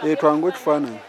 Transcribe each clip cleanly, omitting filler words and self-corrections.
Twangu ekifaananyi.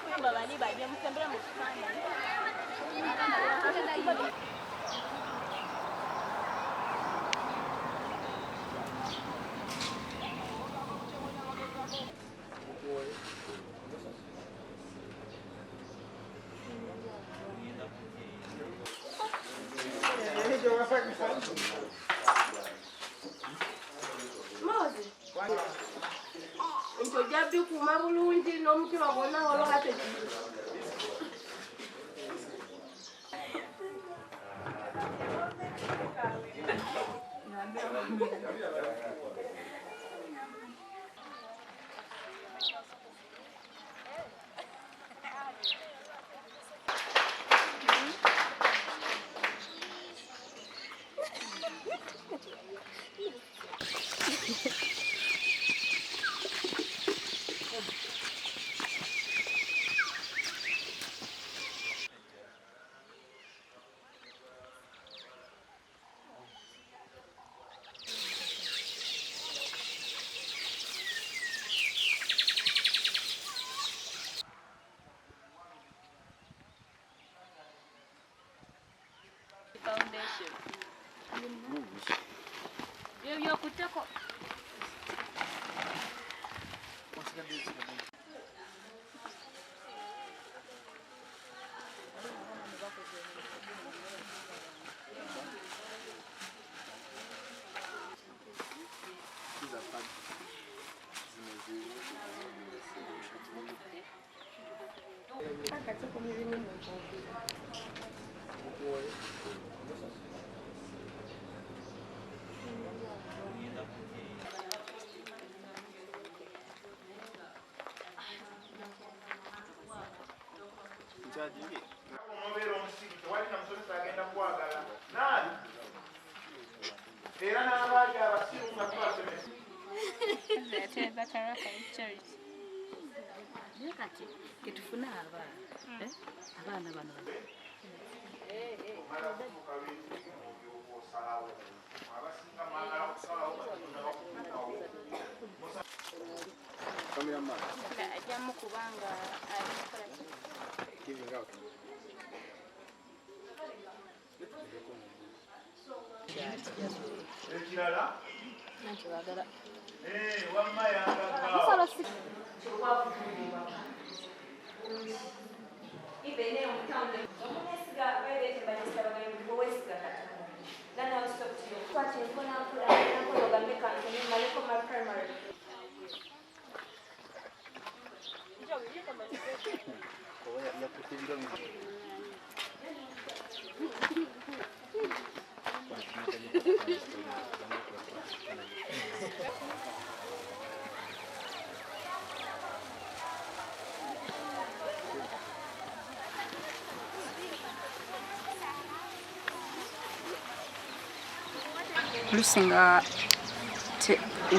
Lusinga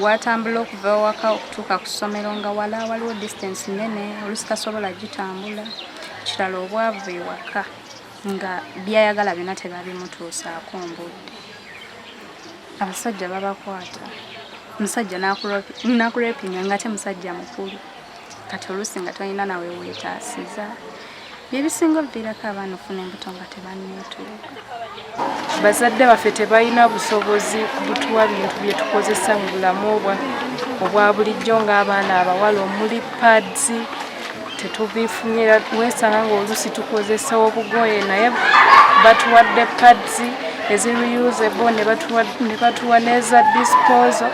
watambula okuva waka okutuuka ku ssomero nga wala waliwo distance nene olusitasobola gitambula kirala obwavu ewaka nga byayagala byonna tebabimutuusaako mbudde abasajja babakwata omusajja nakurepinga nga te musajja mukulu kati olusi nga tolina nawe weetaasiza byebisinga oviirako abaana ofuna embuto nga tebanneetuuka. Bazadde baffe tebalina busobozi kutuwa bintu bye tukozesa mu bulamu obwa bulijjo ng'abaana abawala omuli pads tetubifunira wesanga ng'olusi tukozesa obugoye naye batuwadde pads ezireusable ne batuwa neza disposal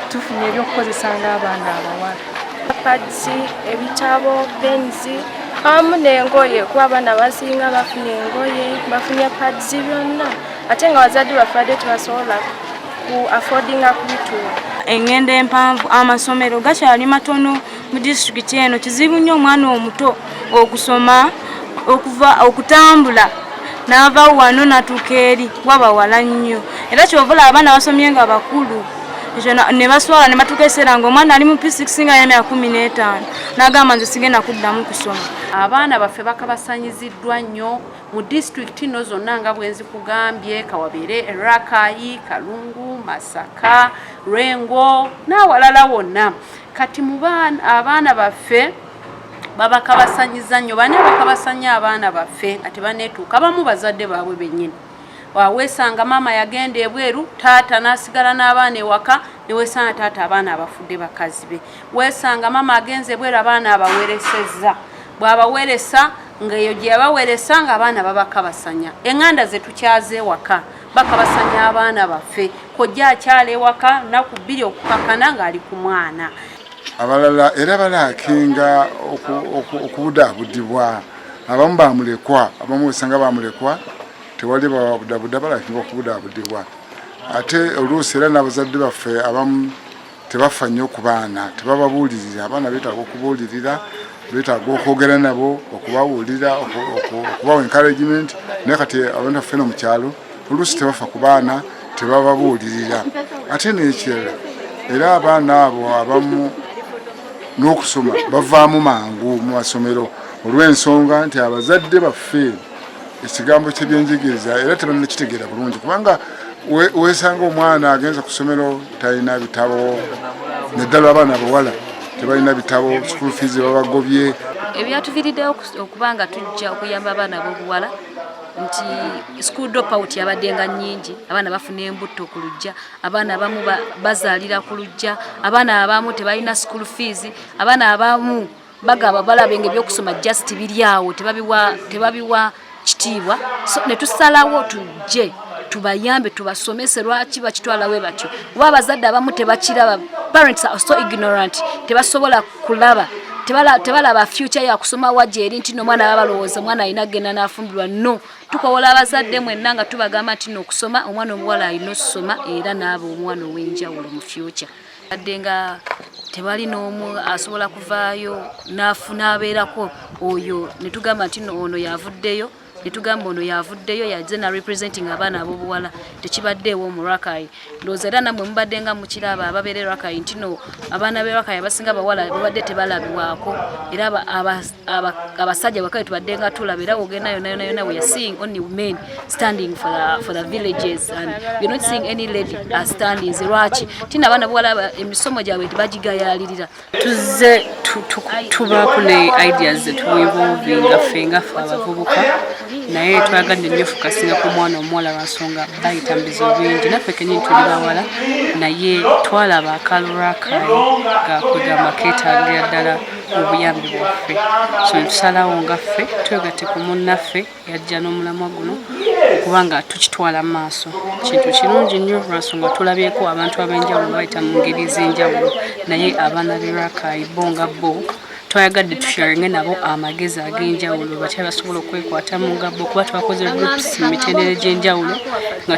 tufunye ebyokukozesa ng'abaana abawala. Pads, ebitabo, pensi awamu n'engoye kuba abaana basinga bafuna engoye bafunye pads byonna ate nga bazadde bafadde tebasobola ku affordinga kubituwa. Engendo empanvu amasomero gakyali matono mu disitulikiti eno kizibu nnyo omwana omuto okusoma okutambula n'ava wano natuuka eri waba wala nnyo era kyovula abaana basomye nga bakulu ekyo ne baswala ne batukeesera ng'omwana ali mu P6 nga y'emyaka 15 n'agamba nze sigenda kuddamu kusoma. Abaana baffe bakabasanyiziddwa nnyo mu disitulikiti nno zonna nga bwe nzikugambye Kawabire, Rakai, Kalungu, Masaka, Lwengo n'awalala wonna. Kati mu abaana baffe babakabasanyiza nnyo, bane bakabasanya abaana baffe nga tebaneetuuka, abamu bazadde baabwe bennyini. Weesanga maama yagenda ebweru, taata n'asigala n'abaana ewaka, ne weesanga taata abaana abafudde bakazi be. Weesanga maama agenze ebweru, abaana abaweresezza. Bw'abaweresa ng'eyo gye yabaweresa ng'abaana babakabasanya. Eŋŋanda ze tukyaze ewaka bakabasanya abaana baffe. Kojja akyala ewaka nnaku 2 okukakana ng'ali ku mwana. Abalala era balaakinga okubudaabudibwa. Abamu baamulekwa, abamu weesanga baamulekwa, tewali babudaabuda balaakinga okubudaabudibwa. Ate oluusi era n'abazadde baffe abamu tebafa nnyo ku baana, tebababuulirira. Abaana beetaaga okubuulirira, beetaaga okwogera nabo, okubabuulira, okubawa encouragement. Naye kati abantu baffe no mu kyalo oluusi tebafa ku baana, tebababuulirira. Ate n'ekirala era abaana abo abamu n'okusoma bavaamu mangu mu masomero olw'ensonga nti abazadde baffe ekigambo ky'ebyenjigiriza era tebannakitegeera bulungi, kubanga weesanga omwana agenza ku ssomero talina bitabo, naddala abaana abawala tebalina bitabo, school fees babagobye. Ebyatuviiriddewo okuba nga tujja okuyamba abaana b'obuwala nti school dropout yabaddenga nnyingi, abaana bafuna embuto ku lujja, abaana abamu bazaalira ku lujja, abaana abamu tebalina school fees, abaana abamu bagaba balabenga ebyokusoma just biri awo tebabiwa kitiibwa. So ne tusalawo tujje tubayambe tubasomese lwaki bakitwalawe batyo. Kuba abazadde abamu tebakiraba, parents are so ignorant, tebasobola kulaba, tebalaba future ya kusoma wajeri nti no mwana babalowooza mwana alina genda n'afumbirwa. No, tukowola abazadde mwenna nga tubagamba nti n'okusoma omwana omuwala alina okusoma era n'abo omwana ow'enjawulo mu future. Badde nga tebali n'omu asobola kuvaayo n'afuna abeerako oyo ne tugamba nti ono yavuddeyo, netugamba ono yavuddeyo yaze na representing abaana ab'obuwala tekibaddeewo mu Rakai. Ndowooza era nammwe mubadde nga mukiraba ababeera Rakai nti no abaana b'e Rakai abasinga bawala babadde tebalabibwako, era abasajja Rakai tubadde nga tulaba era ogenda yonna we are seeing only men standing for the villages and we are not seeing any lady standing. Lwaki tina abaana b'obuwala emisomo gyabwe tebagigayalirira. Tuzze tubaako ne ideas zetuinvolvinga ffe ngaffe abavubuka, naye twagadde nnyo fukasinga ku mwana omuwala lwansonga bayita mu bizibu bingi. Naffe kennyini tuli bawala naye twalaba akaalo Rakai gakwegamba keetaagira ddala obuyambi bwaffe. So netusalawo ngaffe twegatte ku munnaffe yajja n'omulamwa guno okuba nga tukitwala mu maaso. Kintu kirungi nnyo lwansonga tulabyeko abantu ab'enjawulo bayita mu ngeri z'enjawulo, naye abaana b'e Rakai bo nga bo twayagadde tusharinge nabo amagezi ag'enjawulo batya basobola okwekwata mu ngabo, kuba twakoze groups mu mitendera gy'enjawulo nga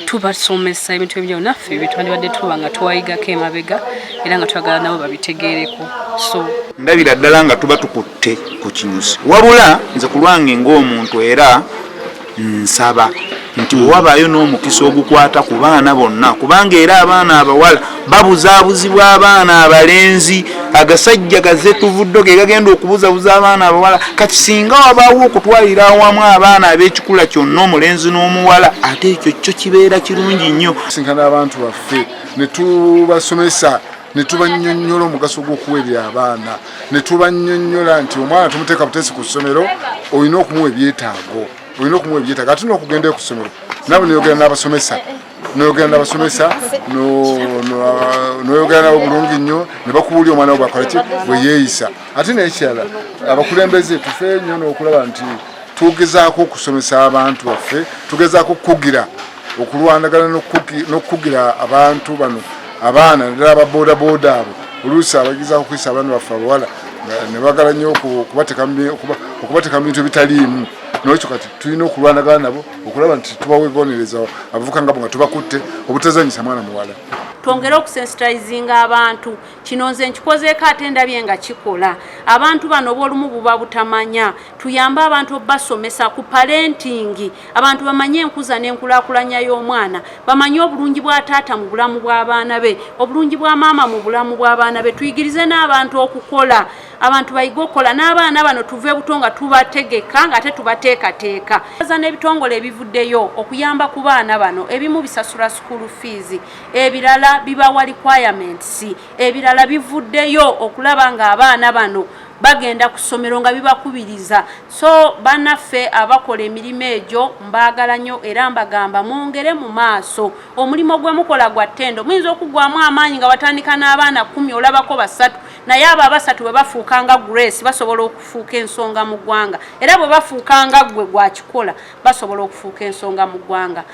tubasomesa ebintu ebyenjawulo naffe bitwandibadde tuba nga twayigako emabega era nga twagala nabo babitegeereko. So ndabira ddala nga tuba tukutte ku kinyusi, wabula nze ku lwange ng'omuntu era nsaba nti wabaayo n'omukisa ogukwata ku baana bonna, kubanga era abaana abawala babuzaabuzibwa abaana abalenzi, agasajja gaze tuvuddo ge gagenda okubuzabuza abaana abawala. Kati singa wabaawo okutwalira awamu abaana ab'ekikula kyonna omulenzi n'omuwala, ate ekyo kyo kibeera kirungi nnyo. Sinkana abantu baffe ne tubasomesa, ne tubannyonnyola omugaso gw'okuweerera abaana, ne tubannyonnyola nti omwana tumuteeka buteesi ku ssomero, olina okumuwa ebyetaago, olina okumuwa ebyetaago ate n'okugenda ku ssomero nabo noyogera n'abasomesa noyogera nabo bulungi nnyo ne bakubuulira omwana wo bwakola ki bwe yeeyisa. Ate n'ekirala abakulembeze tufe nnyo n'okulaba nti tugezaako okusomesa abantu baffe, tugezaako okukugira okulwanagana n'okukugira abantu bano abaana ddala ababoodaboda abo oluusi abagezaako okuyisa abaana baffe abawala ne bagala nnyo okubateeka mu bintu ebitaliimu. N'ekyo kati tulina okulwanagana nabo okulaba nti tubaweegonereza abavubuka ngabo nga tubakutte obutazanyisa mwana muwala. twongere okusensitizinga abantu. Kino nze nkikozeeko ate ndabye nga kikola. Abantu bano b'olumu buba butamanya. Tuyambe abantu obbasomesa ku parenting. Abantu bamanye enkuza n'enkulaakulanya y'omwana. Bamanye obulungi bwa taata mu bulamu bw'abaana be. Obulungi bwa maama mu bulamu bw'abaana be. Tuyigirize n'abantu okukola. Abantu bayiga okukola n'abaana bano tuve buto nga tubategeka nga ate tubateekateeka. Baza n'ebitongole ebivuddeyo okuyamba ku baana bano. Ebimu bisasula school fees. Ebirala bibawa requirements. Ebirala bivuddeyo okulaba nga abaana bano bagenda ku ssomero nga bibakubiriza. So bannaffe abakola emirimu egyo mbaagala nnyo era mbagamba mwongere mu maaso. Omulimo gwe mukola gwa ttendo. Muyinza okuggwamu amaanyi nga watandika n'abaana 10 olabako 3 naye abo 3 bwe bafuukanga Grace basobola okufuuka ensonga mu ggwanga. Era bwe bafuukanga gwe gwa kikola basobola okufuuka ensonga mu ggwanga.